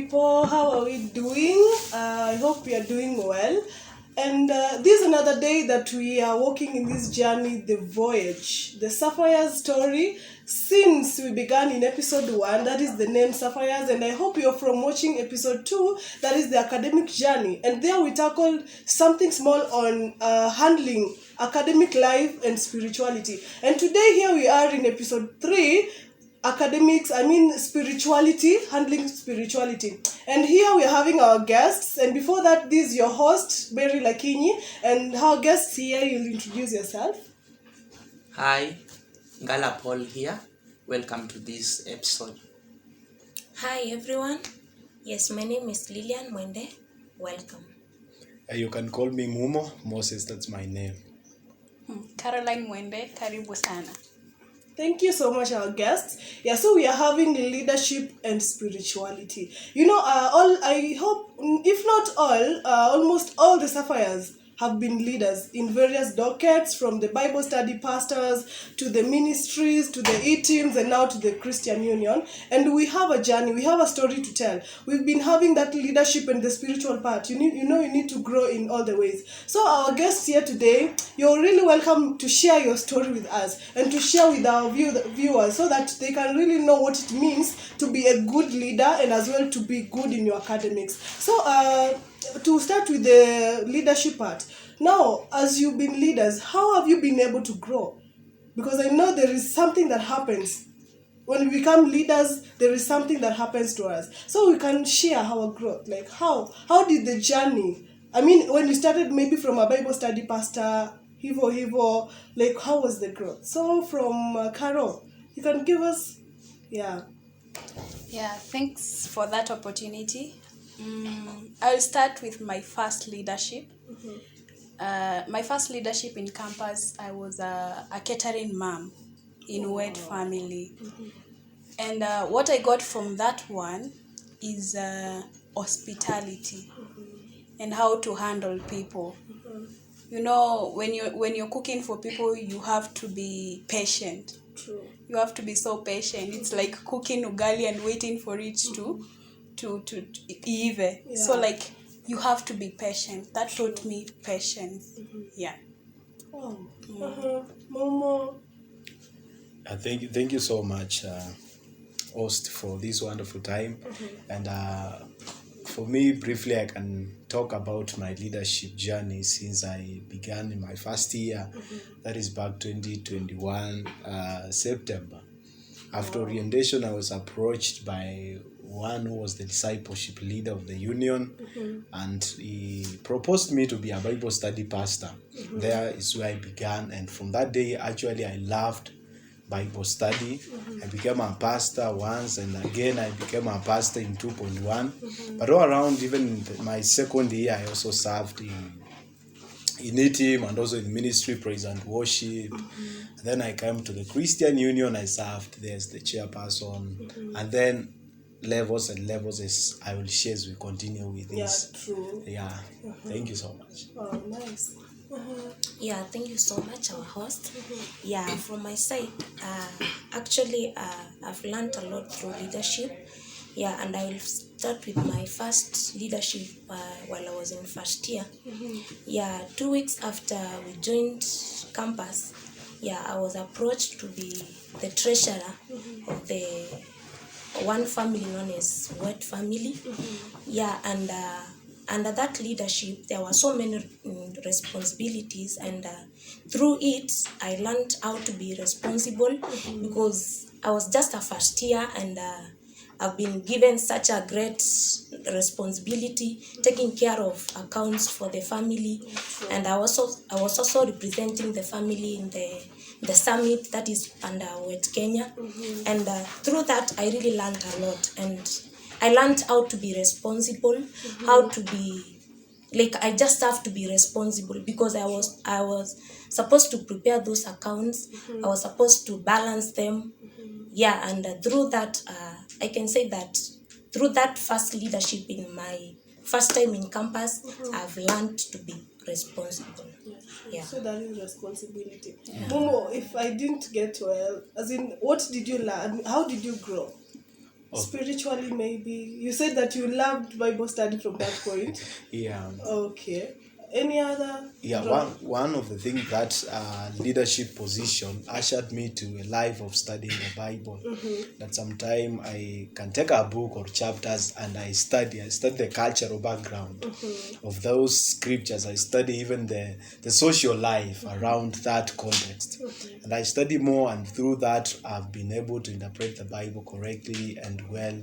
people, how are we doing? I hope we are doing well. And this is another day that we are walking in this journey, the voyage, the Sapphire's story. Since we began in episode 1, that is the name Sapphires, and I hope you're from watching episode 2, that is the academic journey. And there we tackled something small on handling academic life and spirituality. And today here we are in episode 3, spirituality, handling spirituality. And here we're having our guests, and before that, this is your host Mary Lakinyi, and our guests here, you'll introduce yourself. Hi, Ngala Paul here. Welcome to this episode. Hi everyone. Yes, my name is Lilian Mwende. Welcome. You can call me Mumo Moses, that's my name. Caroline Mwende, karibu sana. Thank you so much, our guests. Yeah, so we are having leadership and spirituality. I hope, if not all, almost all the Sapphires have been leaders in various dockets, from the Bible study pastors to the ministries to the E-teams and now to the Christian Union. And we have a journey, we have a story to tell. We've been having that leadership and the spiritual part. You need to grow in all the ways. So our guests here today, you're really welcome to share your story with us and to share with our viewers so that they can really know what it means to be a good leader and as well to be good in your academics. So to start with the leadership part, now as you've been leaders, how have you been able to grow? Because I know there is something that happens when we become leaders. There is something that happens to us, so we can share our growth. Like how did the journey, when you started maybe from a Bible study pastor, hivo, like how was the growth? So from Carol, you can give us. Yeah, Thanks for that opportunity. I'll start with my first leadership. My first leadership in campus, I was a catering mom in Wed family. And what I got from that one is hospitality and how to handle people. You know, when you're cooking for people, you have to be patient. true. You have to be so patient. It's like cooking ugali and waiting for it to ive. Yeah. So like you have to be patient. That taught me patience. Yeah. Oh, Momo. Thank you so much, host, for this wonderful time. And for me, briefly, I can talk about my leadership journey since I began in my first year. That is back 2021 September. After orientation, I was approached by one who was the discipleship leader of the union, and he proposed me to be a Bible study pastor. There is where I began, and from that day, actually, I loved Bible study. I became a pastor once, and again I became a pastor in 2.1. But all around, even in my second year, I also served in E-team and also in ministry, praise and worship. And then I came to the Christian Union. I served there as the chairperson, and then levels as I will share as we continue with this. Yeah, true. Yeah. Thank you so much. Oh, nice. Yeah, thank you so much, our host. Yeah, from my side, actually, I've learned a lot through leadership. Yeah, and I will start with my first leadership while I was in first year. Yeah, 2 weeks after we joined campus, I was approached to be the treasurer of the one family known as Wed family. Yeah, and under that leadership, there were so many responsibilities, and through it, I learned how to be responsible because I was just a first year, and I've been given such a great responsibility, taking care of accounts for the family, and I was also representing the family in the summit that is under Wed Kenya, and through that, I really learned a lot, and I learned how to be responsible, how to be, I just have to be responsible because I was supposed to prepare those accounts. I was supposed to balance them. Yeah, and through that, I can say that through that first leadership in my first time in campus, I've learned to be responsible. Yeah. So that is responsibility. Momo, if I didn't get well, as in, what did you learn? How did you grow? Spiritually, maybe. You said that you loved Bible study from that point. Yeah. Okay. Any other? Yeah, draw? one of the things that leadership position ushered me to a life of studying the Bible. That sometime I can take a book or chapters and I study the cultural background of those scriptures. I study even the social life around that context. And I study more, and through that I've been able to interpret the Bible correctly and well.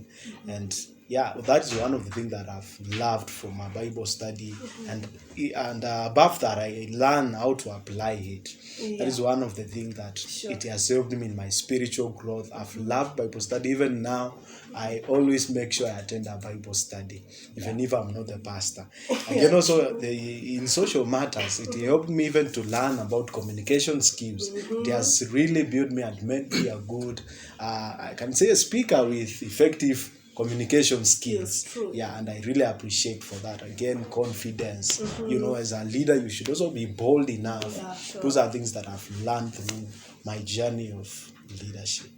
And yeah, that is one of the things that I've loved from my Bible study, and above that, I learn how to apply it. That is one of the things that it has helped me in my spiritual growth. I've loved Bible study. Even now, I always make sure I attend a Bible study, even if I'm not the pastor. Again, also in social matters, it helped me even to learn about communication skills. It has really built me and made me a good, I can say, a speaker with effective communication skills. True. Yeah, and I really appreciate for that. Again, confidence. As a leader, you should also be bold enough. Yeah, sure. Those are things that I've learned through my journey of leadership.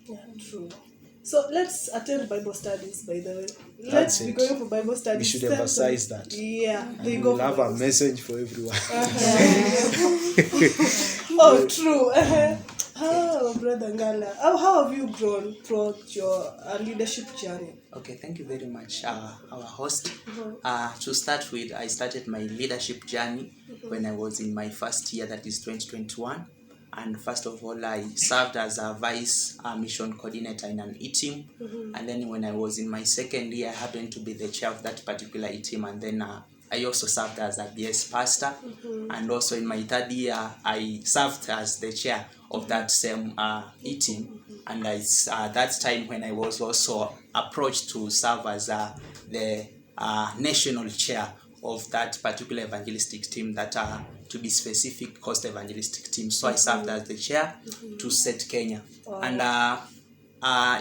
Yeah, true. So let's attend Bible studies, by the way. Let's be going for Bible studies. We should emphasize that. Yeah, they We go will for have a Bible message for everyone. Oh, true. Oh, Brother Ngala, how have you grown throughout your leadership journey? Okay, thank you very much, our host. To start with, I started my leadership journey when I was in my first year, that is 2021. And first of all, I served as a vice mission coordinator in an E-team. And then when I was in my second year, I happened to be the chair of that particular E-team. And then I also served as a BS pastor. And also in my third year, I served as the chair of that same E-team. And it's that time when I was also approached to serve as the national chair of that particular evangelistic team, that to be specific, Coast Evangelistic Team. So I served as the chair to set Kenya. And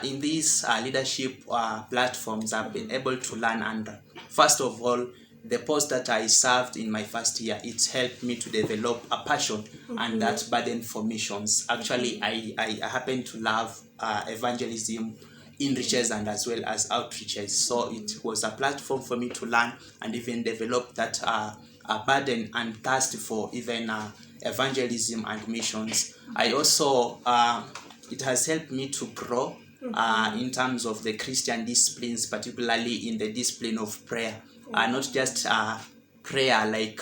in these leadership platforms, I've been able to learn. And first of all, the post that I served in my first year, it helped me to develop a passion and that burden for missions. Actually, I happen to love evangelism in riches and as well as outreaches. So it was a platform for me to learn and even develop that a burden and thirst for even evangelism and missions. I also, it has helped me to grow in terms of the Christian disciplines, particularly in the discipline of prayer. Not just prayer like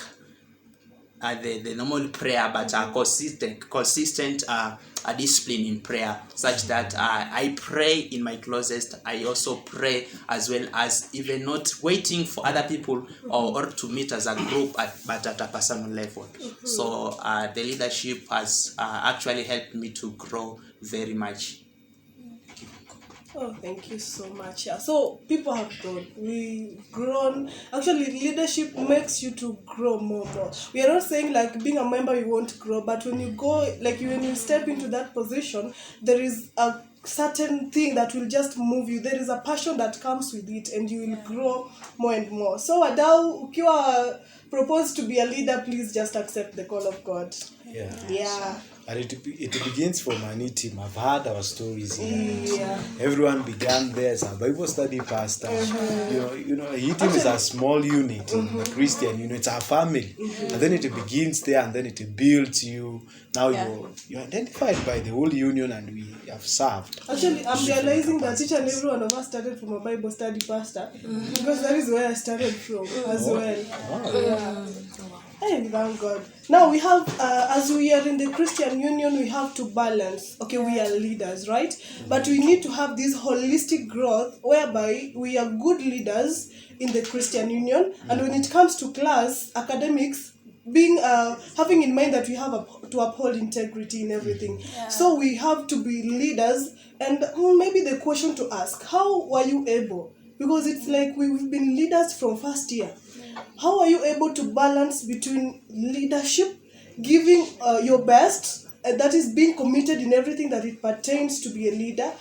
the normal prayer, but consistent discipline in prayer, such that I pray in my closest. I also pray as well as even not waiting for other people or to meet as a group, but at a personal level. So the leadership has actually helped me to grow very much. Oh, thank you so much. Yeah. So people have grown. We've grown. Actually, leadership makes you to grow more. We are not saying like being a member you won't grow, but when you go, like when you step into that position, there is a certain thing that will just move you. There is a passion that comes with it, and you will grow more and more. So, Adao, ukiwa proposed to be a leader, please just accept the call of God. Yeah. And it begins from an E-team. I've heard our stories here. Yeah. Everyone began there as a Bible study pastor. E-team is a small unit in the Christian unit. It's a family. And then it begins there, and then it builds you. Now you're identified by the whole union, and we have served. Actually, I'm realizing that each and every one of us started from a Bible study pastor, because that is where I started from as well. Yeah. Hey, thank God. Now we have, as we are in the Christian Union, we have to balance. Okay, we are leaders, right? But we need to have this holistic growth whereby we are good leaders in the Christian Union, and when it comes to class, academics, being having in mind that we have to uphold integrity in everything. So we have to be leaders, and maybe the question to ask, how were you able? Because it's like we've been leaders from first year. How are you able to balance between leadership, giving your best, that is being committed in everything that it pertains to be a leader,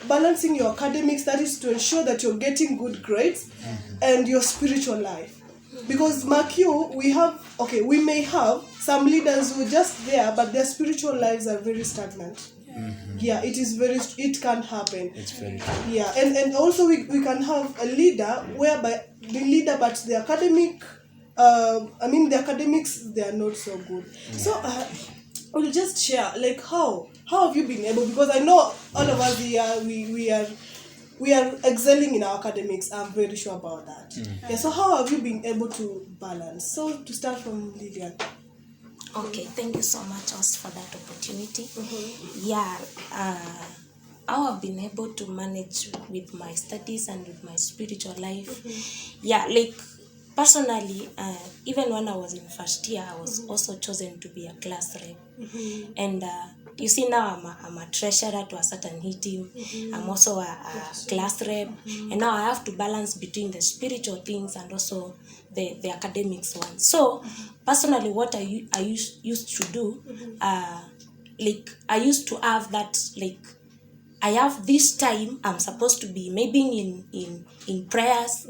balancing your academics, that is to ensure that you're getting good grades, and your spiritual life? Because mark you, we may have some leaders who are just there, but their spiritual lives are very stagnant. Yeah, it can happen. It's very Yeah, and also we can have a leader whereby the leader, but the academic, the academics, they are not so good. So we'll just share, like, how have you been able, because I know all of us here, we are excelling in our academics. I'm very sure about that. Yeah, so how have you been able to balance? So to start from Lillian. Okay, thank you so much, Os, for that opportunity. Yeah, how I've been able to manage with my studies and with my spiritual life. Yeah, like personally, even when I was in first year, I was also chosen to be a class rep. And you see, now I'm a treasurer to a certain team. I'm also a class rep. And now I have to balance between the spiritual things and also the academics one. So personally, what I used to do, like I used to have that, like I have this time I'm supposed to be maybe in prayers.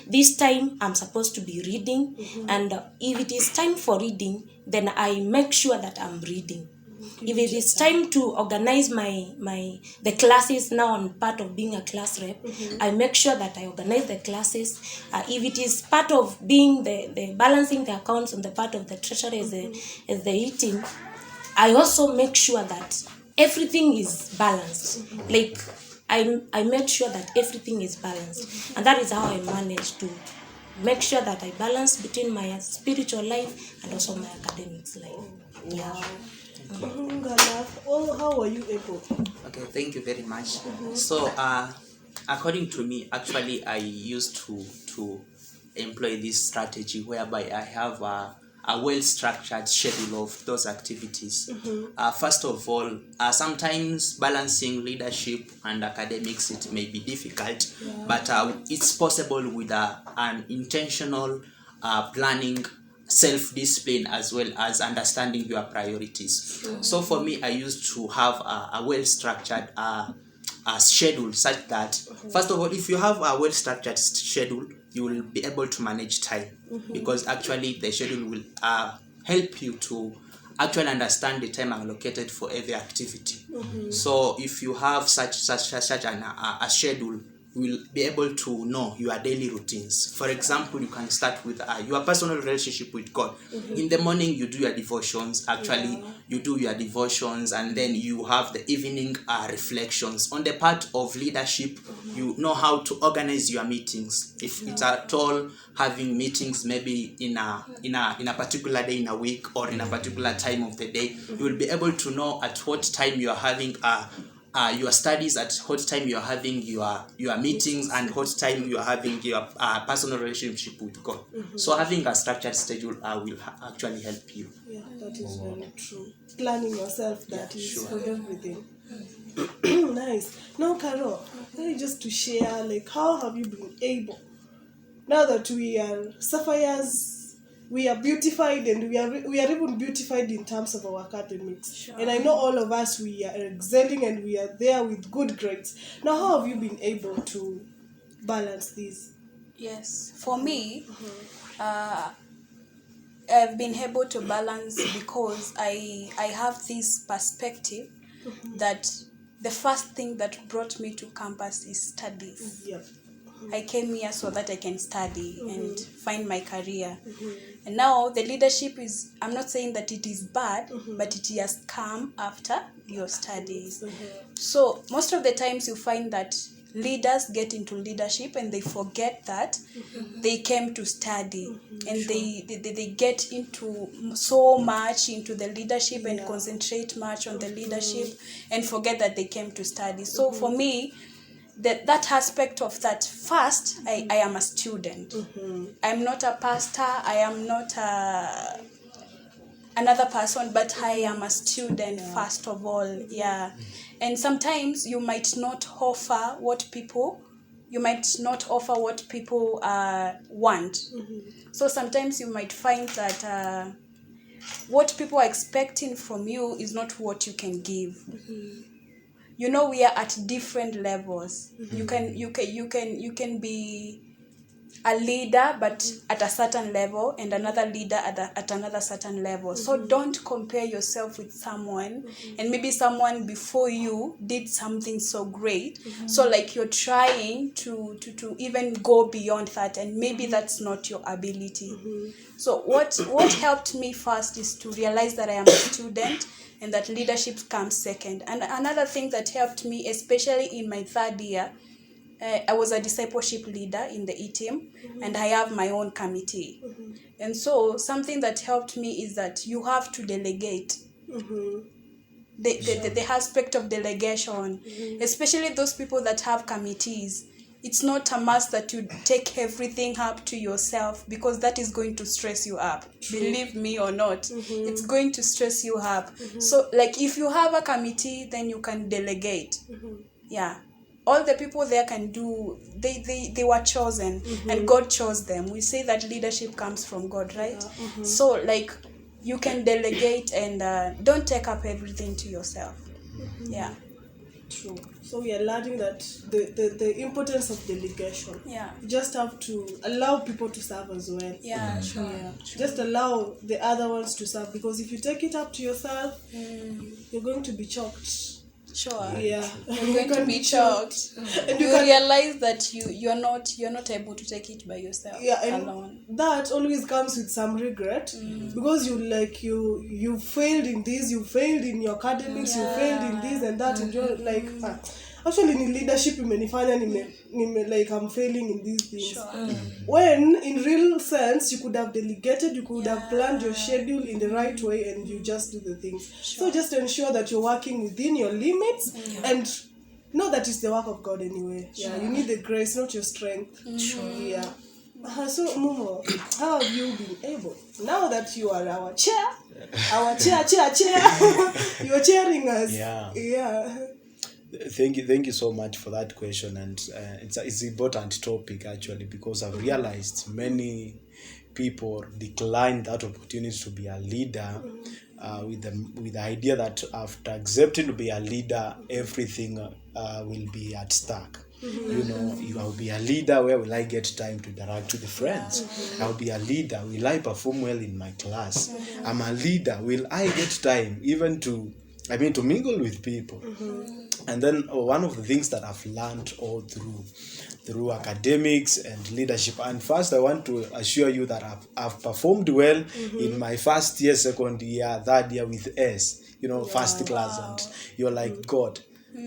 This time I'm supposed to be reading, and if it is time for reading, then I make sure that I'm reading. If it is time to organize the classes, now I'm part of being a class rep, I make sure that I organize the classes. If it is part of being the balancing the accounts on the part of the treasury as the eating, I also make sure that everything is balanced. Like I make sure that everything is balanced, and that is how I manage to make sure that I balance between my spiritual life and also my academics life. Yeah. Well, how were you able? Okay, thank you very much. So, according to me, actually, I used to employ this strategy whereby I have a well-structured schedule of those activities. First of all, sometimes balancing leadership and academics, it may be difficult, but it's possible with an intentional planning, self-discipline, as well as understanding your priorities. So for me, I used to have a well-structured schedule, such that first of all, if you have a well-structured schedule, you will be able to manage time, because actually the schedule will help you to actually understand the time allocated for every activity. So if you have such a schedule, you will be able to know your daily routines. For example, you can start with your personal relationship with God. In the morning, you do your devotions. Actually, you do your devotions, and then you have the evening reflections. On the part of leadership, you know how to organize your meetings. If it's at all having meetings, maybe in a particular day in a week, or in a particular time of the day, you will be able to know at what time you are having your studies, at what time you are having your meetings, and what time you are having your personal relationship with God. So having a structured schedule will actually help you. Yeah, that is very true. Planning yourself, that is sure. for everything. Nice. Now, Carol, just to share, like, how have you been able, now that we are sapphires, we are beautified, and we are even beautified in terms of our academics. And I know all of us, we are excelling and we are there with good grades. Now, how have you been able to balance this? Yes, for me, I've been able to balance because I have this perspective that the first thing that brought me to campus is studies. Yep. I came here so that I can study and find my career. And now the leadership is, I'm not saying that it is bad, but it has come after your studies. So most of the times you find that leaders get into leadership and they forget that they came to study, and they get into so much into the leadership and concentrate much on the leadership and forget that they came to study. So for me, that aspect of that, first, I am a student. I'm not a pastor, I am not another person, but I am a student first of all. And sometimes you might not offer what people want. So sometimes you might find that what people are expecting from you is not what you can give. You know, we are at different levels. You can be a leader but at a certain level and another leader at another certain level. So don't compare yourself with someone, and maybe someone before you did something so great, so like you're trying to even go beyond that, and maybe that's not your ability. So what helped me first is to realize that I am a student and that leadership comes second. And another thing that helped me, especially in my third year, I was a discipleship leader in the E-team, and I have my own committee. And so something that helped me is that you have to delegate. The aspect of delegation, especially those people that have committees. It's not a must that you take everything up to yourself, because that is going to stress you up. Believe me or not, it's going to stress you up. So like if you have a committee, then you can delegate. Yeah. All the people there can do, they were chosen, and God chose them. We say that leadership comes from God, right? So like you can delegate and don't take up everything to yourself. Yeah. True. So we are learning that the importance of delegation. Yeah. You just have to allow people to serve as well. Yeah, sure. Yeah. Just allow the other ones to serve, because if you take it up to yourself, you're going to be choked. Sure. Yeah. You're going to be shocked. And you realize that you're not able to take it by yourself alone. That always comes with some regret, because you failed in this, you failed in your academics, you failed in this and that, and you're like actually in leadership imenifanya like I'm failing in these things. Sure. When in real sense you could have delegated, you could have planned your schedule in the right way, and you just do the things. So just ensure that you're working within your limits, and know that it's the work of God anyway. Yeah, you need the grace, not your strength. Yeah. So Mumo, how have you been able, now that you are our chair, you're chairing us? Yeah. Thank you so much for that question, and it's an important topic actually, because I've realized many people decline that opportunity to be a leader with the idea that after accepting to be a leader, everything will be at stake. You know, you will be a leader. Where will I get time to interact with the friends? I'll be a leader. Will I perform well in my class? I'm a leader. Will I get time even to mingle with people? And then one of the things that I've learned all through academics and leadership, and first I want to assure you that I've performed well in my first year, second year, third year with S, first class, and you're like, God,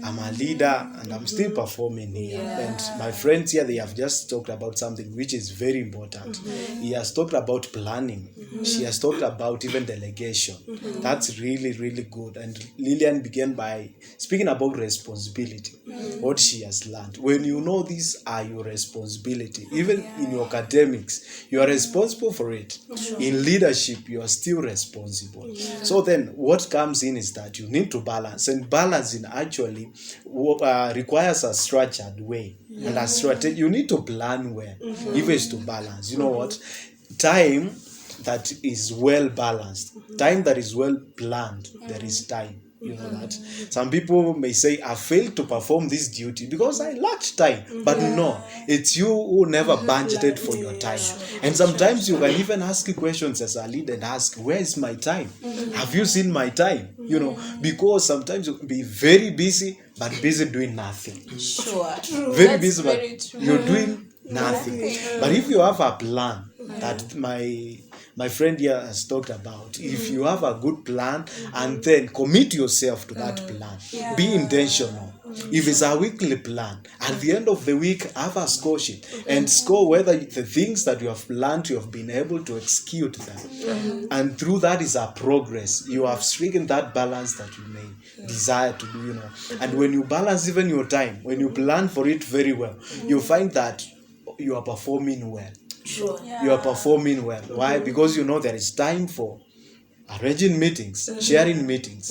I'm a leader and I'm still performing here. And my friends here, they have just talked about something which is very important. He has talked about planning. She has talked about even delegation. That's really, really good. And Lillian began by speaking about responsibility, what she has learned. When you know these are your responsibility, even in your academics, you are responsible for it. In leadership, you are still responsible. So then what comes in is that you need to balance, and balancing actually requires a structured way and a strategy. You need to plan well if it's to balance. You know what? Time that is well balanced, time that is well planned, there is time. You know that some people may say, I failed to perform this duty because I lacked time. But no, it's you who never budgeted for your time. And sometimes you can even ask questions as a leader and ask, where is my time? Have you seen my time? Because sometimes you can be very busy, but busy doing nothing. Sure. Very busy, but you're doing nothing. But if you have a plan that my friend here has talked about, if you have a good plan and then commit yourself to that plan, be intentional. If it's a weekly plan, at the end of the week, have a score sheet and score whether the things that you have planned, you have been able to execute them. And through that is a progress. You have stricken that balance that you may desire to do, And when you balance even your time, when you plan for it very well, you find that you are performing well. Sure. You are performing well. Why? Because there is time for arranging meetings, sharing meetings.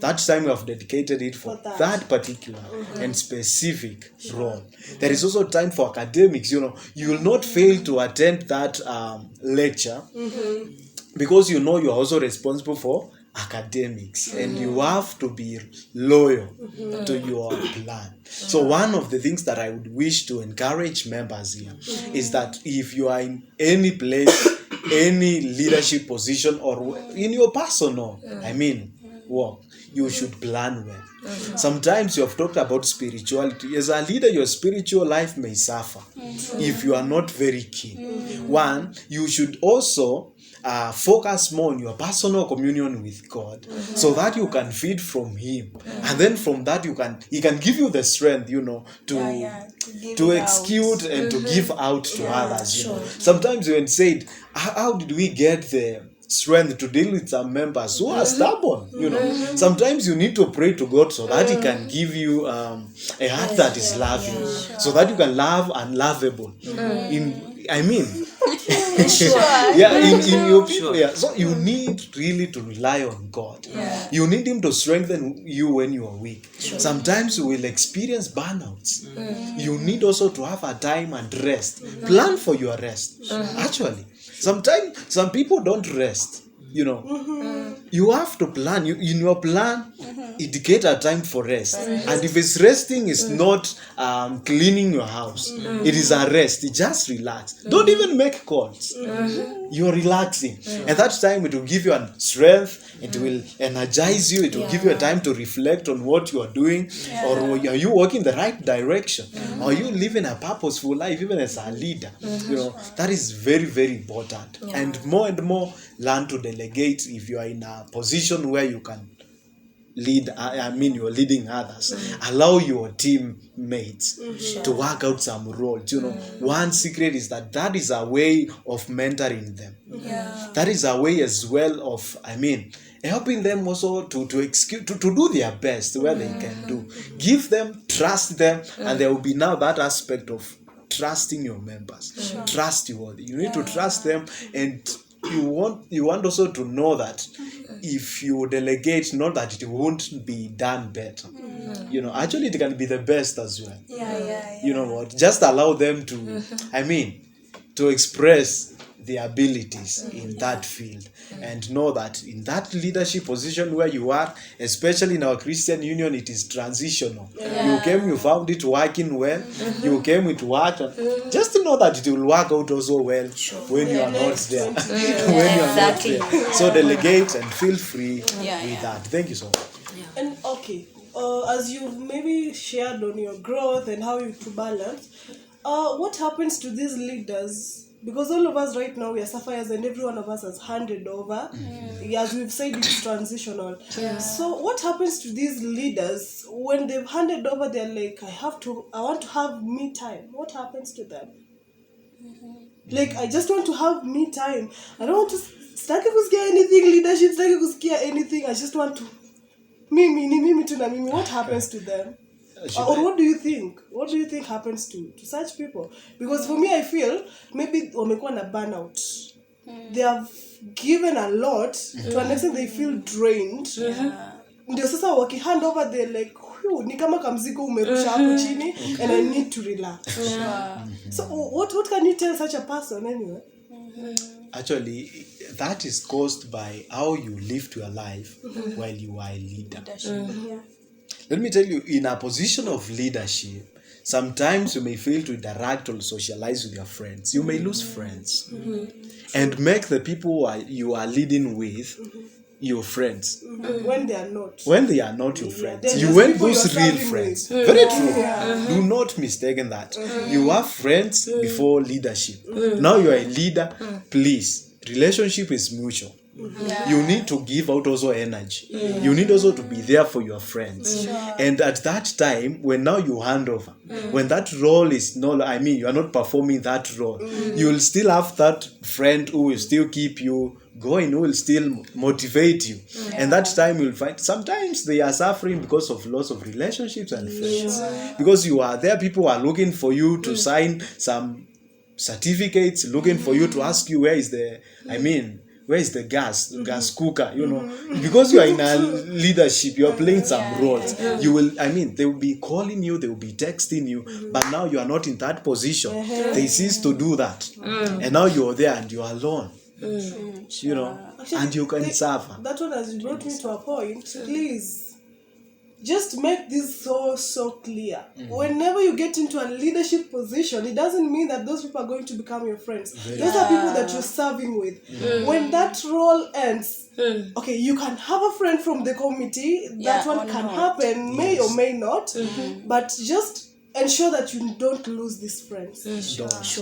That time you have dedicated it for that particular and specific role. There is also time for academics. You will not fail to attend that lecture because you are also responsible for academics, and you have to be loyal to your plan. So one of the things that I would wish to encourage members here is that if you are in any place, any leadership position, or in your personal, work, you should plan well. Sometimes you have talked about spirituality. As a leader, your spiritual life may suffer if you are not very keen. One, you should also focus more on your personal communion with God, so that you can feed from Him, and then from that He can give you the strength, to execute and to give out to others. Sometimes when said, how did we get the strength to deal with some members who are stubborn? Sometimes you need to pray to God so that He can give you a heart that is loving, so that you can love unlovable. In your people. So you need really to rely on God. You need Him to strengthen you when you are weak. Sometimes you will experience burnouts. You need also to have a time and rest. Plan for your rest. Actually, sometimes some people don't rest. You have to plan. In your plan, indicate a time for rest. And if it's resting, is not cleaning your house. It is a rest. Just relax. Don't even make calls. You're relaxing. At that time, it will give you strength. It will energize you. It will give you a time to reflect on what you are doing. Or are you walking in the right direction? Are you living a purposeful life, even as a leader? That is very, very important. And more, learn to delegate if you are in a position where you can lead. You're leading others. Allow your teammates to work out some roles. One secret is that is a way of mentoring them. That is a way as well of, helping them also to execute, to do their best where they can do. Give them, trust them, and there will be now that aspect of trusting your members. Trustworthy. You need to trust them, and you want also to know that if you delegate, not that it won't be done better. Actually it can be the best as well. You know what? Just allow them to, to express their abilities in that field, and know that in that leadership position where you are, especially in our Christian union, it is transitional. You came, you found it working well, you came, it worked. Just to know that it will work out also well when you are not there. When you are not there. So delegate and feel free with that. Thank you so much. And as you've maybe shared on your growth and how you to balance, what happens to these leaders? Because all of us right now, we are sapphires, and every one of us has handed over. As we've said, it's transitional. So what happens to these leaders when they've handed over? They're like, I want to have me time. What happens to them? Like, I just want to have me time. I don't want to start to scare anything, leadership, start to scare anything. I just want to me too. What happens to them? Or what do you think? What do you think happens to such people? Because for me, I feel maybe wamekuwa na burnout. They have given a lot to an extent they feel drained. Ndio sasa wakihand over, they're like, ni kama kamzigo umerusha hapo chini, and I need to relax. So what can you tell such a person anyway? Actually, that is caused by how you lived your life while you are a leader. Let me tell you, in a position of leadership, sometimes you may fail to interact or socialize with your friends. You may lose friends and make the people you are leading with your friends. When they are not. When they are not your friends. You want those real friends. Very true. Do not mistake that. You have friends before leadership. Now you are a leader. Please, relationship is mutual. You need to give out also energy. You need also to be there for your friends. And at that time, when now you hand over, when that role is not, you are not performing that role, you will still have that friend who will still keep you going, who will still motivate you. And that time you'll find sometimes they are suffering because of loss of relationships and friends. Because you are there, people are looking for you to sign some certificates, looking for you to ask you where is the gas cooker, because you are in a leadership, you are playing some roles. You will, they will be calling you, they will be texting you, but now you are not in that position. They cease to do that. And now you are there and you are alone. you know, and you can suffer. That one has brought me to a point. Please, just make this so clear. Whenever you get into a leadership position, it doesn't mean that those people are going to become your friends. Those are people that you're serving with. When that role ends, okay, you can have a friend from the committee. That one can happen, may or may not, but just ensure that you don't lose these friends.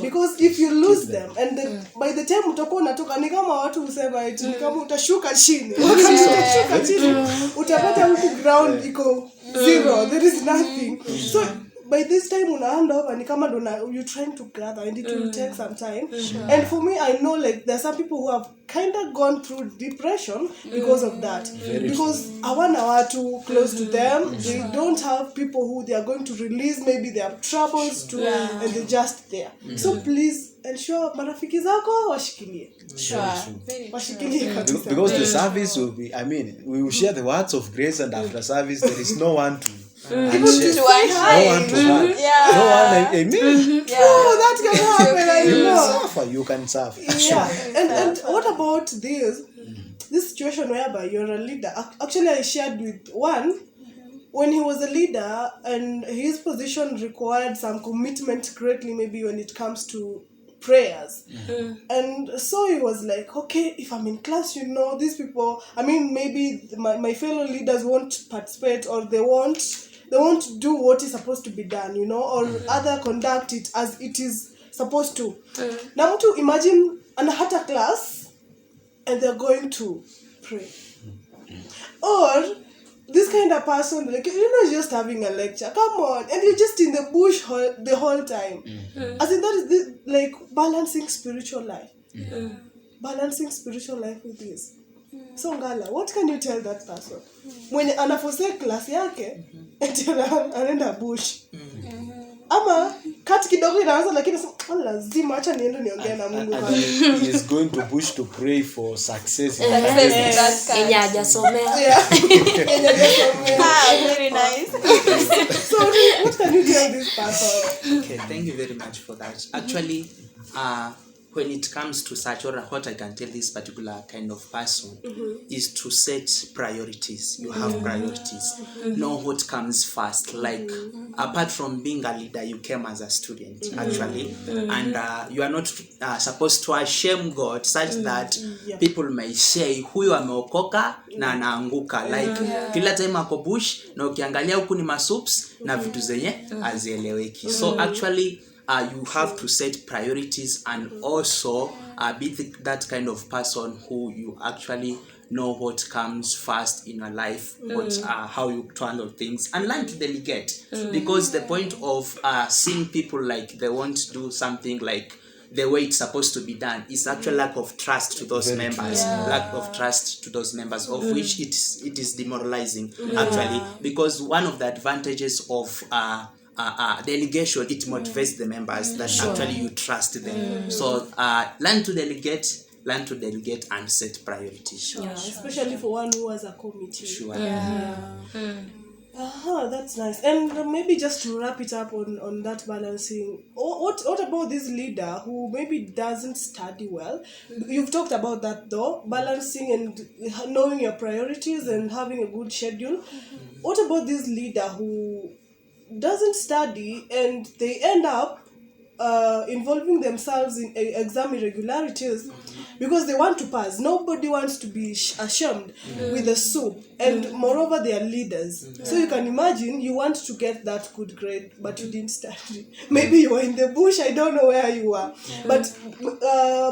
Because if you lose them, and then by the time utakuwa unatoka, ni kama watu husema eti ni kama utashuka chini. Utashuka chini, utapata huku ground iko zero, there is nothing. So by this time una hand over, ni kama you're trying to gather, and it will take some time. And for me, I know like there are some people who have kind of gone through depression because of that. Because hawana watu close to them, they don't have people who they are going to release maybe their troubles to, and they're just there. So please ensure marafiki zako washikilie. Washikilie kabisa. Because the service will be, I mean, we will share the words of grace, and after service there is no one to Even to no one to hurt. No one, I mean, oh, that can happen, I know. you can suffer. Yeah. And what about this situation whereby you're a leader? Actually, I shared with one when he was a leader, and his position required some commitment greatly, maybe when it comes to prayers. And so he was like, okay, if I'm in class, you know, these people, I mean, maybe my fellow leaders won't participate, or they won't do what is supposed to be done, you know, or other conduct it as it is supposed to. Now to imagine another class and they're going to pray. Or this kind of person, like, you're not just having a lecture, come on, and you're just in the bush the whole time. As in, that is like balancing spiritual life. Balancing spiritual life with this. So Ngala, what can you tell that person? When anafose class yake, anaenda bush. Ama kati kidogo inaanza, lakini lazima acha niende niongee na Mungu. He is going to bush to pray for success. Yenye hajasomea. Very nice. So what can you tell this person? Okay, thank you very much for that. Actually, when it comes to such, or what I can tell this particular kind of person is to set priorities. You have priorities. Know what comes first. Like, apart from being a leader, you came as a student, actually. And you are not supposed to shame God such that people may say, huyu ameokoka na anaanguka. Like, kila time ako bush, na ukiangalia huku ni masups, na vitu zenye hazieleweki. So actually, you have to set priorities, and also be that kind of person who you actually know what comes first in your life, what how you handle things, and learn to delegate. Because the point of seeing people like they won't do something like the way it's supposed to be done is actually lack of trust to those members. Lack of trust to those members, of which it is demoralizing, actually, because one of the advantages of delegation, it motivates the members that actually you trust them. So learn to delegate and set priorities. Especially for one who has a committee. That's nice. And maybe just to wrap it up on that balancing, what about this leader who maybe doesn't study well? You've talked about that though, balancing and knowing your priorities and having a good schedule. What about this leader who doesn't study and they end up involving themselves in exam irregularities because they want to pass? Nobody wants to be ashamed with the soup, and moreover they are leaders. So you can imagine you want to get that good grade, but you didn't study. Maybe you were in the bush, I don't know where you were, but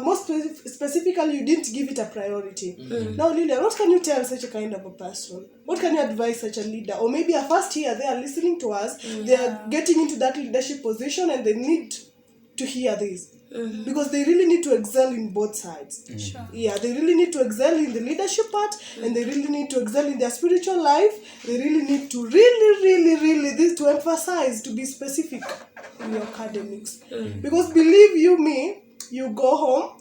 most specifically you didn't give it a priority. Now Lilian, what can you tell such a kind of a person? What can you advise such a leader? Or maybe a first year they are listening to us, they are getting into that leadership position, and they need to hear this. Because they really need to excel in both sides. Yeah, they really need to excel in the leadership part, and they really need to excel in their spiritual life. They really need to really this to emphasize, to be specific in your academics. Because believe you me, you go home,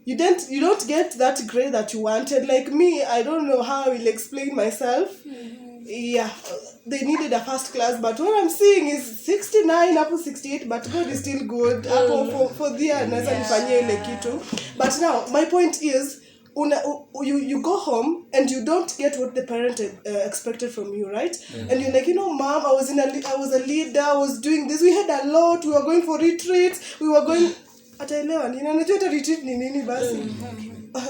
you don't get that grade that you wanted. Like me, I don't know how I will explain myself. yeah, they needed a first class, but what I'm seeing is 69 up to 68, but God is still good. For the But now my point is, you go home and you don't get what the parent expected from you, right? And you're like, mom, I was a leader, I was doing this, we had a lot, we were going for retreats, we were going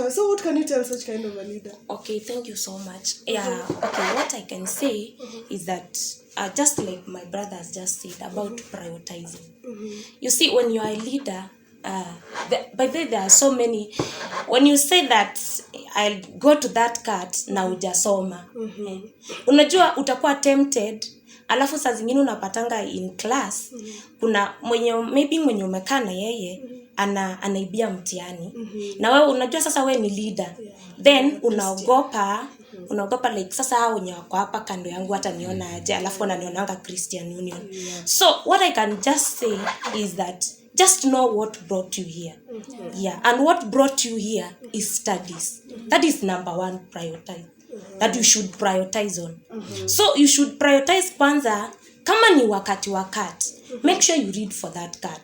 so what can you tell such kind of a leader? Okay, thank you so much. Yeah, okay, what I can say is that just like my brother has just said about prioritizing. You see, when you are a leader, by the way, there are so many. When you say that I'll go to that cart na ujasoma, unajua utakuwa tempted. Alafu saa zingine unapatanga in class kuna mwenye umekaa na yeye anaibia mtihani na wewe unajua sasa wewe ni leader, then unaogopa like sasa hao wenye wako hapa kando yangu hata niona aje, alafu wananionanga Christian Union. So what I can just say is that just know what brought you here. Yeah, and what brought you here is studies. That is number one priority that you should prioritize on. So you should prioritize kwanza kama ni wakati. Make sure you read for that card.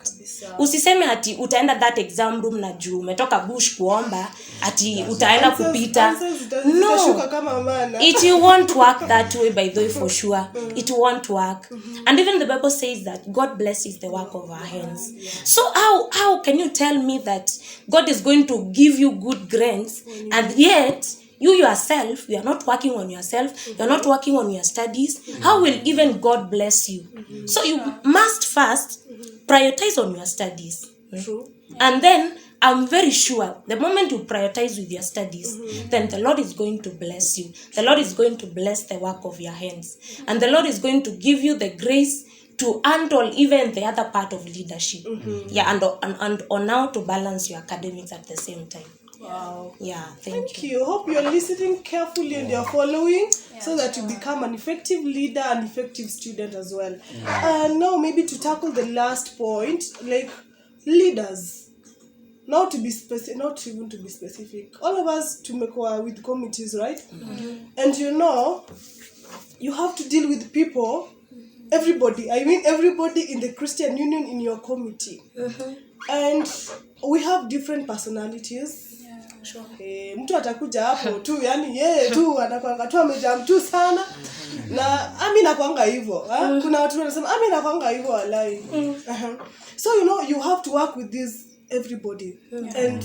Usiseme ati utaenda that exam room na juu umetoka bush kuomba ati utaenda kupita. No, it won't work that way, by the way, for sure. It won't work. And even the Bible says that God blesses the work of our hands. So how can you tell me that God is going to give you good grades and yet you yourself, you are not working on yourself, you are not working on your studies? How will even God bless you? So you must first prioritize on your studies. True. And then I'm very sure the moment you prioritize with your studies, then the Lord is going to bless you. The Lord is going to bless the work of your hands. And the Lord is going to give you the grace to handle even the other part of leadership. Yeah, and on how to balance your academics at the same time. Wow. Yeah, thank you. Hope you're listening carefully and you're following so that you become an effective leader and effective student as well. And now maybe to tackle the last point, like leaders. Not even to be specific. All of us tumekuwa with committees, right? And you have to deal with people, everybody. I mean everybody in the Christian Union in your committee. And we have different personalities. Sure. Mtu atakuja hapo tu, yani yeye tu anakuanga tu amejam tu sana. Na ami nakuanga hivyo. Kuna watu wanasema ami nakuanga hivyo walai. So you have to work with this everybody. And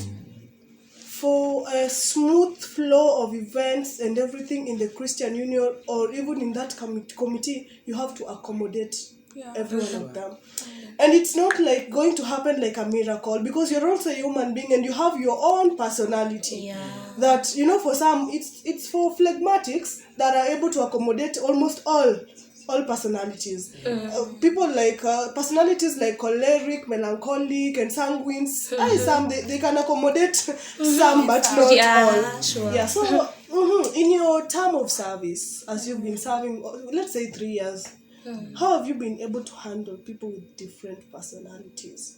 for a smooth flow of events and everything in the Christian Union or even in that committee, you have to accommodate every one of them. And it's not like going to happen like a miracle, because you're also a human being and you have your own personality. That for some it's for phlegmatics that are able to accommodate almost all personalities. People like personalities like choleric, melancholic, and sanguines. Some they can accommodate some, but not all. Sure. Yeah. So in your term of service, as you've been serving, let's say 3 years. How have you been able to handle people with different personalities?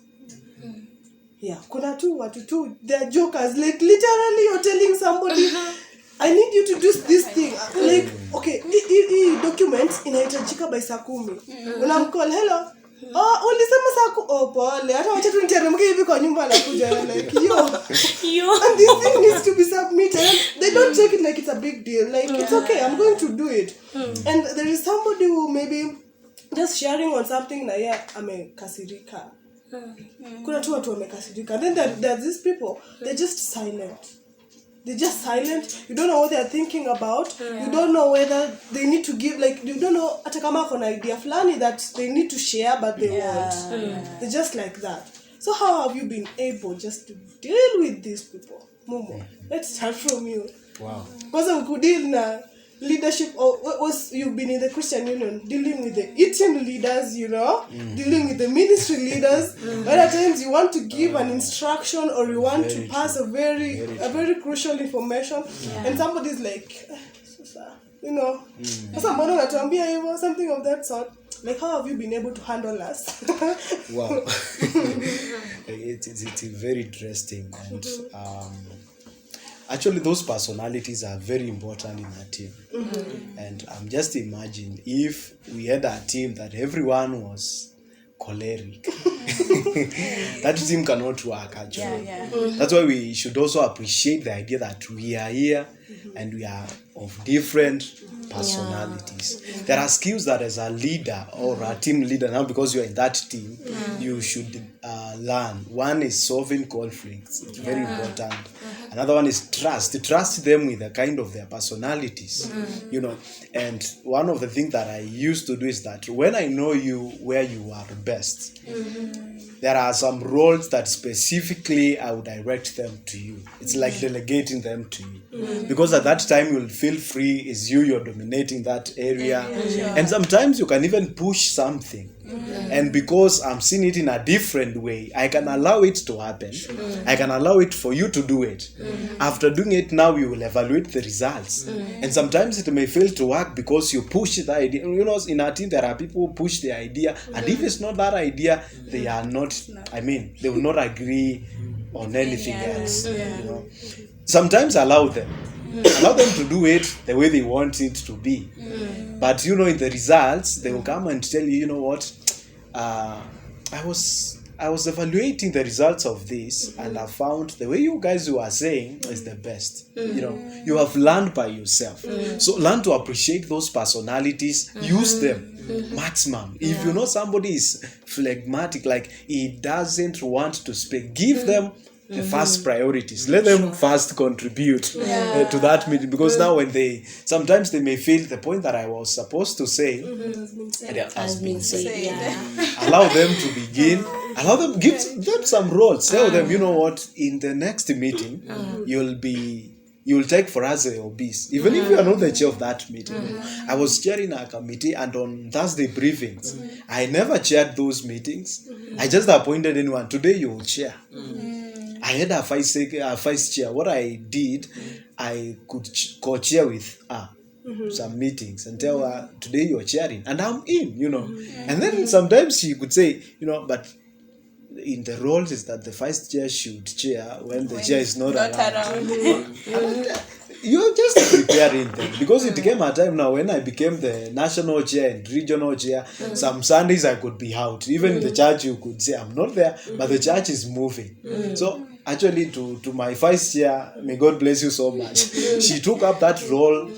Yeah, kuna tu watu tu, they're jokers. Like literally, you're telling somebody, I need you to do this thing. Like, okay, document inahitajika by saa 10. Unamcall, hello. Ulisema saa pole. Hata wacha tu niteremke hivi kwa nyumba anakuja like yo. And this thing needs to be submitted. They don't take it like it's a big deal. Like it's okay, I'm going to do it. And there is somebody who maybe just sharing on something na yeye amekasirika. Kuna tu watu wamekasirika. Then there are these people, they're just silent. They're just silent. You don't know what they're thinking about. You don't know whether they need to give, like, you don't know hata kama kuna idea fulani that they need to share but they won't. They're just like that. So how have you been able just to deal with these people? Momo, let's start from you. Wow. Because you could deal na leadership, or you've been in the Christian Union dealing with the eating leaders, dealing with the ministry leaders. But at times you want to give an instruction or you want to pass a very crucial information, and somebody's like, something of that sort. Like, how have you been able to handle us? Wow. It's very interesting, and actually those personalities are very important in a team. And I'm just imagining if we had a team that everyone was choleric. That team cannot work actually. That's why we should also appreciate the idea that we are here and we are of different personalities. There are skills that as a leader or a team leader, now because you are in that team, you should learn. One is solving conflicts. It's very important. Another one is trust them with the kind of their personalities, you know. And one of the things that I used to do is that when I know you where you are best, there are some roles that specifically I would direct them to you. It's like delegating them to you, because at that time you'll feel free. Is you're dominating that area, and sometimes you can even push something. And because I'm seeing it in a different way, I can allow it to happen. I can allow it for you to do it. After doing it, now you will evaluate the results. And sometimes it may fail to work because you push the idea. You know, in our team, there are people who push the idea. And if it's not that idea, they are not, they will not agree on anything else. You know, sometimes allow them. Allow them to do it the way they want it to be. But you know, in the results, they will come and tell you, you know what, I was evaluating the results of this, and I found the way you guys were saying is the best. You know, you have learned by yourself. So learn to appreciate those personalities, use them maximum. If you know somebody is phlegmatic, like he doesn't want to speak, give them the first priorities. Let them first contribute to that meeting, because now when sometimes they may feel the point that I was supposed to say has been said. Allow them to begin. Allow them, give them some roles. Tell them, you know what, in the next meeting you'll take for us the obese, even if you are not the chair of that meeting. I was chairing a committee, and on Thursday briefings, I never chaired those meetings. I just appointed anyone. Today you will chair. I had a vice chair. What I did, I could co-chair with some meetings and tell her, today you're chairing, and I'm in, you know. And then sometimes she could say, you know, but in the roles is that the vice chair should chair when the chair is not around. You're just preparing them, because it came a time now when I became the national chair and regional chair. Some Sundays I could be out. Even in the church you could say I'm not there, but the church is moving. So actually to my vice chair, may God bless you so much. She took up that role,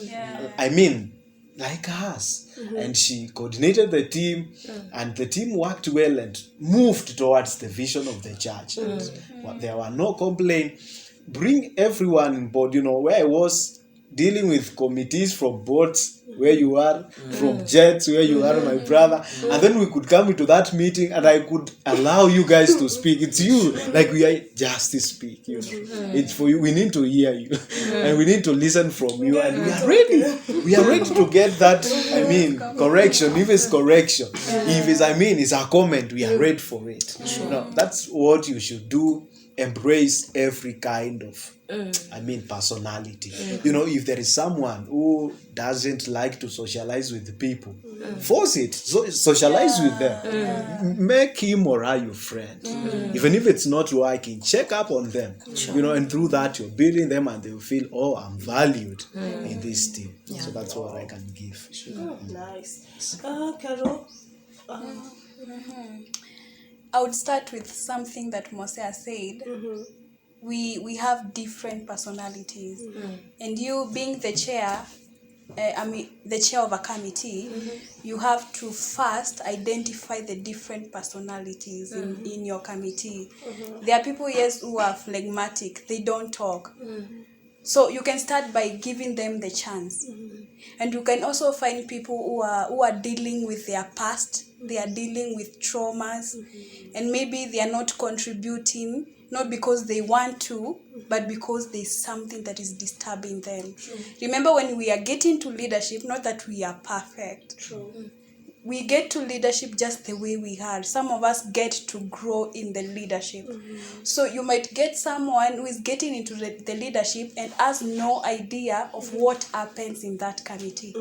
like us. And she coordinated the team, and the team worked well and moved towards the vision of the church. And there were no complaints. Bring everyone on board. You know, where I was dealing with committees from boards, where you are, from jets, where you are, my brother, and then we could come into that meeting and I could allow you guys to speak. It's you, like we are just to speak, you know. It's for you. We need to hear you, and we need to listen from you, and we are ready. We are ready to get that, correction. If it's correction, if it's, it's a comment, we are ready for it. You know, that's what you should do. Embrace every kind of personality. You know, if there is someone who doesn't like to socialize with people, force it. Socialize with them. Make him or her your friend. Even if it's not working, check up on them. You know, and through that you're building them, and they'll feel, oh, I'm valued in this team. So that's what I can give. Nice. Carol? I would start with something that Mosea said. We have different personalities, and you being the chair, the chair of a committee, you have to first identify the different personalities in your committee. There are people, yes, who are phlegmatic. They don't talk. So you can start by giving them the chance. And you can also find people who are dealing with their past. They are dealing with traumas, and maybe they are not contributing, not because they want to, but because there's something that is disturbing them. Remember, when we are getting to leadership, not that we are perfect. We get to leadership just the way we are. Some of us get to grow in the leadership. So you might get someone who is getting into the leadership and has no idea of what happens in that committee.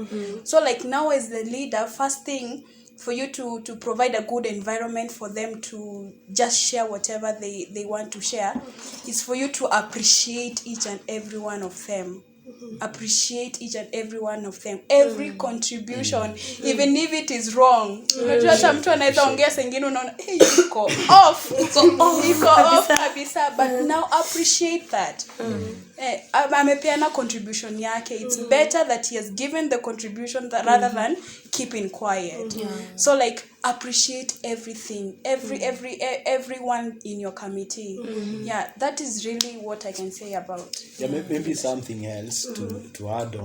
So like now as the leader, first thing, for you to provide a good environment for them to just share whatever they want to share, is for you to appreciate each and every one of them. Appreciate each and every one of them, every contribution, even if it is wrong. Unajua hata mtu anaweza ongea sengine unaona iko off kabisa, but now appreciate that. Amepeana contribution yake. It's better that he has given the contribution rather than keeping quiet. So like appreciate everything, everyone in your committee. Yeah, that is really what I can say about. Yeah, maybe something else to add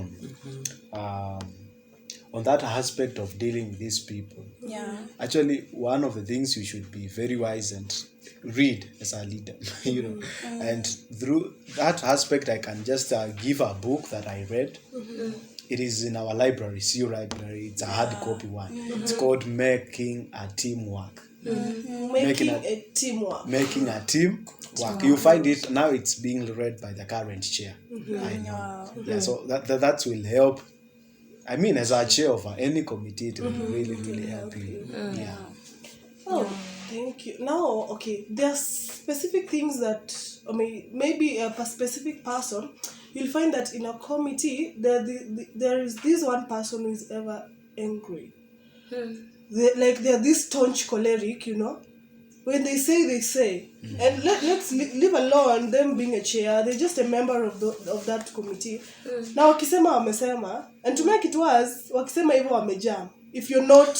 on that aspect of dealing with these people. Yeah. Actually, one of the things you should be very wise and read as a leader, and through that aspect, I can just give a book that I read. It is in our library, CU library. It's a hard copy one. It's called Making a Teamwork. Making a teamwork. Making a team work. You find it now. It's being read by the current chair. I know. Yeah, so that will help. I mean, as a chair of any committee, it will really help you. Yeah. Oh, thank you. Now, okay, there are specific things that, maybe a specific person, you'll find that in a committee, there is this one person who is ever angry. They're this staunch choleric, When they say. And let's leave alone them being a chair. They're just a member of that committee. Now, wakisema wamesema, and to make it worse, wakisema hivyo wamejam. If you're not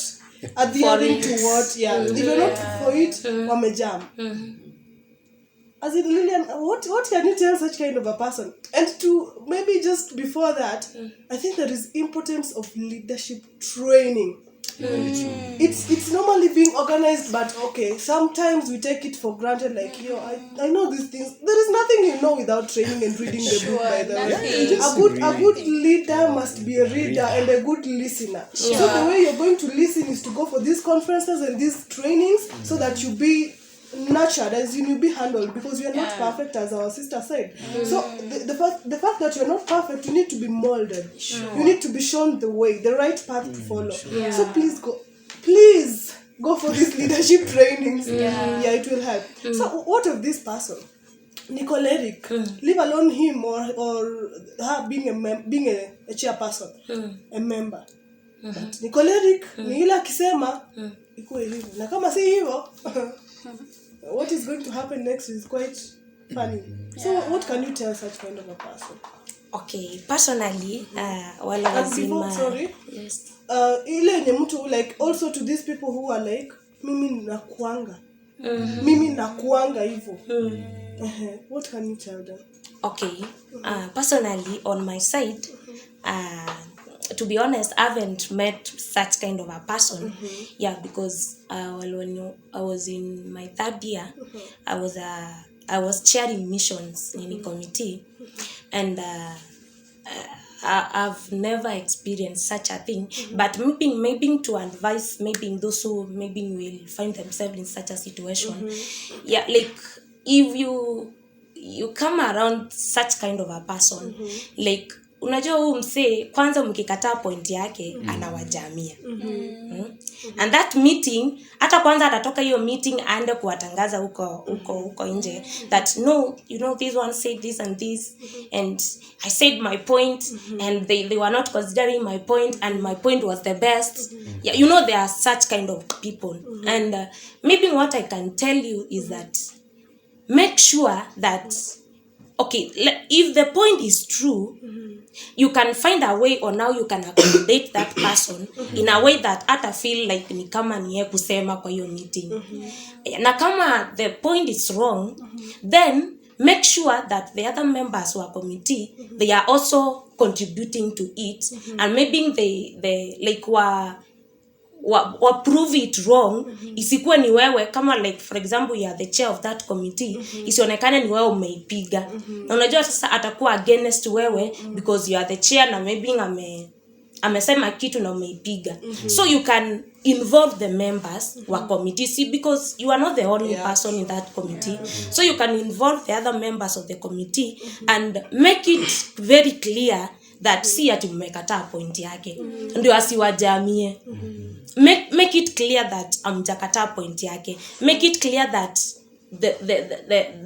adhering to what, if you're not for it, wamejam. As in, Lillian, what can you tell such kind of a person? And to maybe just before that, I think there is importance of leadership training. It's normally being organized, but okay, sometimes we take it for granted, like, I know these things. There is nothing you know without training and reading the book, by the way. A good leader must be a reader and a good listener. So the way you're going to listen is to go for these conferences and these trainings so that you be nurtured, as in you be handled, because you are not perfect, as our sister said. So the fact that you're not perfect, you need to be molded. You need to be shown the way, the right path to follow. So please go for these leadership trainings. It will help. So what of this person, choleric, leave alone him or her being a chairperson, a member, but choleric, ni ile akisema ikuwe hivyo, na kama si hivyo what is going to happen next is quite funny. So what can you tell such kind of a person? Okay, personally, while I was in my... Yes. Ile yenye mtu, like, also to these people who are like, mimi nakuanga hivyo. What can you tell them? Okay, personally, on my side, to be honest, I haven't met such kind of a person. Because when I was in my third year, I was chairing missions in a committee, and I've never experienced such a thing. But maybe to advise maybe those who maybe will find themselves in such a situation, like if you come around such kind of a person, like, unajua huyu msee kwanza mkikataa point yake anawajamia. And that meeting, hata kwanza atatoka hiyo meeting aende kuwatangaza huko nje that no, this one said this and this, and I said my point, and they were not considering my point, and my point was the best. There are such kind of people. And maybe what I can tell you is that make sure that, okay, if the point is true, you can find a way on how you can accommodate that person in a way that ata feel like ni kama niye kusema kwa hiyo meeting. Na kama the point is wrong, then make sure that the other members wa committee, they are also contributing to it, and maybe they like wa prove it wrong. Isikuwe ni wewe, kama like for example you are the chair of that committee, isionekane ni wewe umeipiga. Na unajua sasa atakuwa against wewe because you are the chair, na maybe amesema kitu na umeipiga. So you can involve the members wa committee, see, because you are not the only person in that committee. So you can involve the other members of the committee and make it very clear that si ati mmekataa point yake ndio asiwajamie. Make it clear that amjakataa point yake. Make it clear that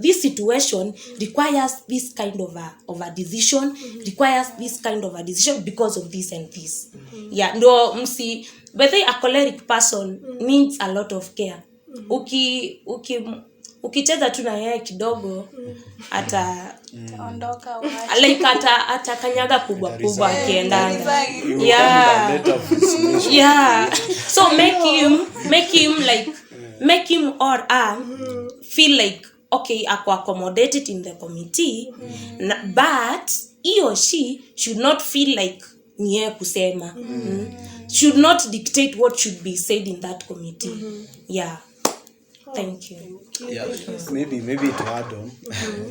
this situation requires this kind of a decision, requires this kind of a decision because of this and this. Yeah, ndo but a choleric person needs a lot of care. Ukicheza tu na yeye kidogo ondoka like ata kanyaga kubwa akiendanga. Yeah. So make him or feel like okay, ako accommodated in the committee, but he or she should not feel like niye kusema. Should not dictate what should be said in that committee. Yeah. Thank you. Yeah, maybe to add on,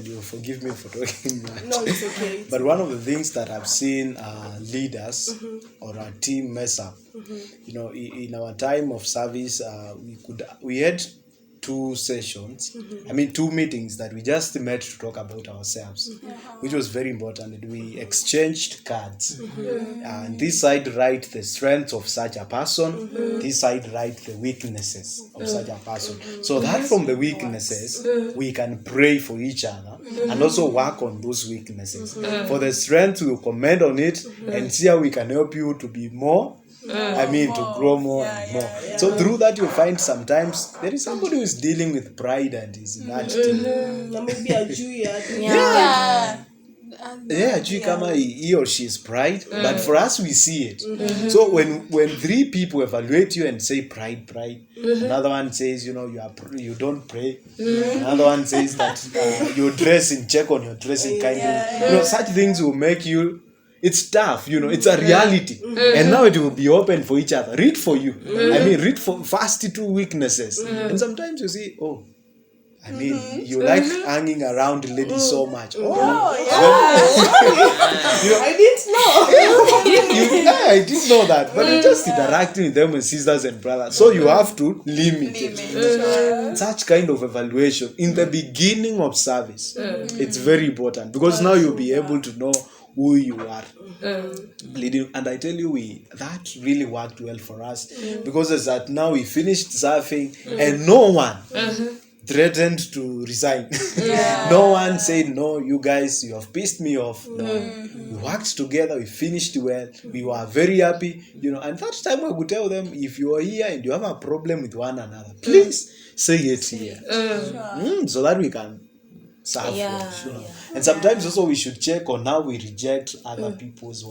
you forgive me for talking much. No, it's okay. But one of the things that I've seen leaders or our team mess up, in our time of service, we had 2 sessions, 2 meetings that we just met to talk about ourselves, which was very important. We exchanged cards. And this side write the strengths of such a person, this side write the weaknesses of such a person. So that from the weaknesses, we can pray for each other and also work on those weaknesses. For the strength, we'll comment on it and see how we can help you to be more. To grow more and more. So through that, you find sometimes there is somebody who is dealing with pride and is in that team. Maybe a Jew. Kama he or she is pride, but for us we see it. So when 3 people evaluate you and say pride, another one says you don't pray, another one says that you dress in check on your dressing kindly. Such things will make you. It's tough, it's a reality. And now it will be open for each other. Read for you. Read for first 2 weaknesses. And sometimes you see, you like hanging around ladies so much. I didn't know. I didn't know that. But you're just interacting with them as sisters and brothers. So you have to limit it. Such kind of evaluation in the beginning of service. It's very important because now you'll be able to know who you are leading. And I tell you, that really worked well for us because as that now we finished surfing and no one threatened to resign. No one said, no, you guys, you have pissed me off. No, we worked together, we finished well, we were very happy, and that time I would tell them, if you are here and you have a problem with one another, please say it here. So that we can serve. And sometimes also we should check on how we reject other people's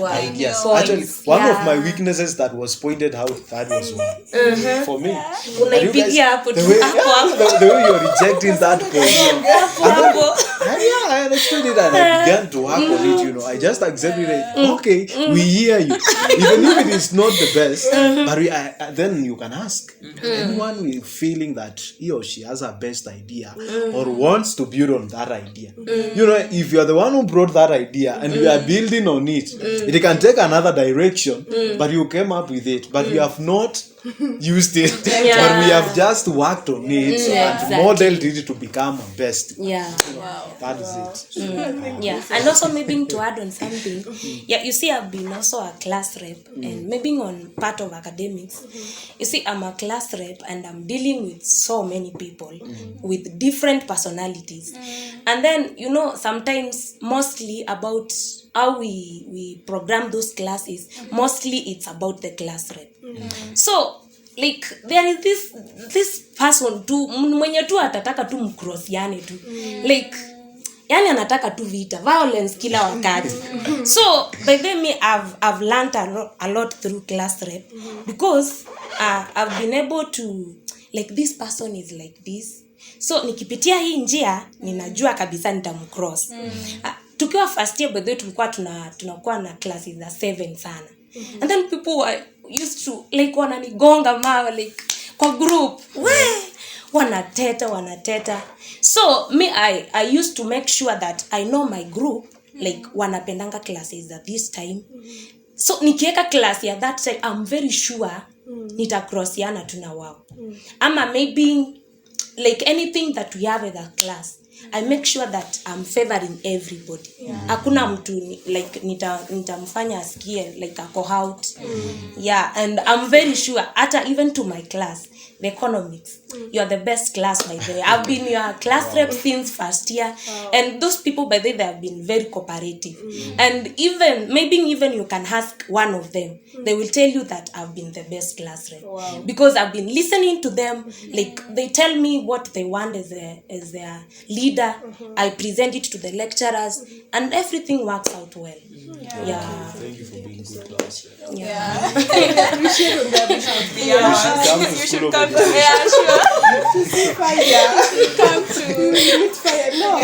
ideas. Actually, one of my weaknesses that was pointed out, that was one for me. The way you're rejecting that point. I understood it and I began to work on it. I just accepted it. Okay, we hear you, even if it is not the best. But then you can ask anyone with feeling that he or she has a best idea or wants to build on that idea. If you are the one who brought that idea and we are building on it, it can take another direction, but you came up with it, but we have not used it, but we have just worked on it and modeled it to become our best. That is it. And also maybe to add on something, you see, I've been also a class rep and maybe on part of academics. You see, I'm a class rep and I'm dealing with so many people with different personalities. And then, sometimes mostly about how we program those classes, mostly it's about the class rep. So like there is this person tu mwenye tu atataka tu mcrossiane tu like yani anataka tu vita, violence kila wakati. So by the way, I've learned a lot through class rep because I've been able to like this person is like this, so nikipitia hii njia ninajua kabisa nitamcross. Tukiwa first year by the way tulikuwa tunakuwa na classes za 7 sana, and then people were used to like wananigonga mawe like kwa group wanateta. So me I used to make sure that I know my group like wanapendanga classes at this time. So nikiweka class ya that time I'm very sure nitacrossiana tu na wao. Ama maybe like anything that we have in the class I make sure that I'm favoring everybody. Hakuna mtu like nitamfanya asikie like ako out. Yeah, and I'm very sure hata even to my class, the economics, you are the best class by the way. I've been your class rep since first year, and those people by the way, they have been very cooperative. And maybe even you can ask one of them, they will tell you that I've been the best class rep. Because I've been listening to them. Like they tell me what they want as their leader. I present it to the lecturers, and everything works out well. Thank you for being good class. Appreciate on their behalf. You should come to Meet fire. No.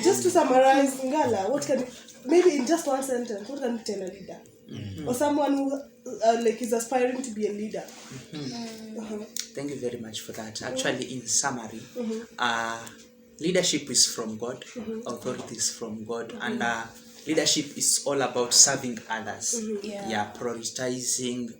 Just to summarize, Ngala, what can maybe in just one sentence, what can you tell a leader? Or someone who like is aspiring to be a leader? Thank you very much for that. Actually, in summary, leadership is from God, authority is from God, and leadership is all about serving others. Prioritizing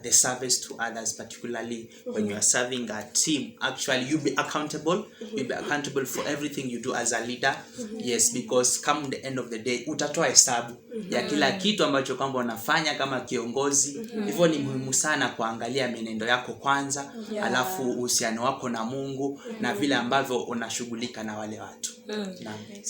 the service to others, particularly when you are serving a team. Actually, you'll be accountable. You'll be accountable for everything you do as a leader. Yes, because come the end of the day, utatoa hesabu ya kila kitu ambacho kwamba unafanya kama kiongozi. Hivyo ni muhimu sana kuangalia menendo yako kwanza, alafu uhusiano wako na Mungu na vile ambavyo unashughulika na wale watu.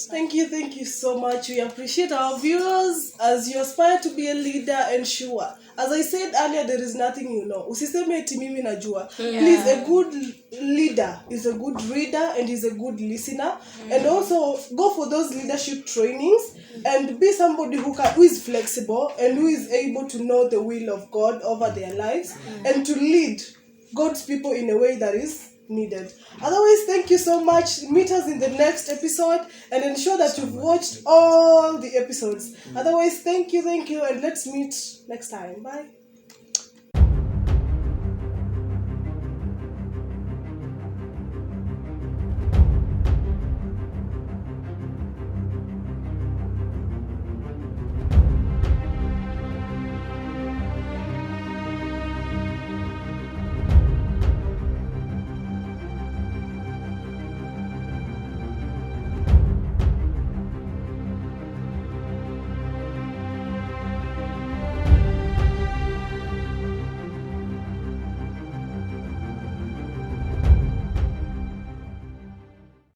Thank you so much. We appreciate our viewers as you aspire to be a leader, and sure, as I said earlier, there is nothing you know. Usiseme eti mimi najua. Please, a good leader is a good reader and is a good listener, and also go for those leadership trainings and be somebody who is flexible and who is able to know the will of God over their lives and to lead God's people in a way that is needed. Otherwise, thank you so much. Meet us in the next episode and ensure that you've watched all the episodes. Otherwise, thank you, and let's meet next time. Bye.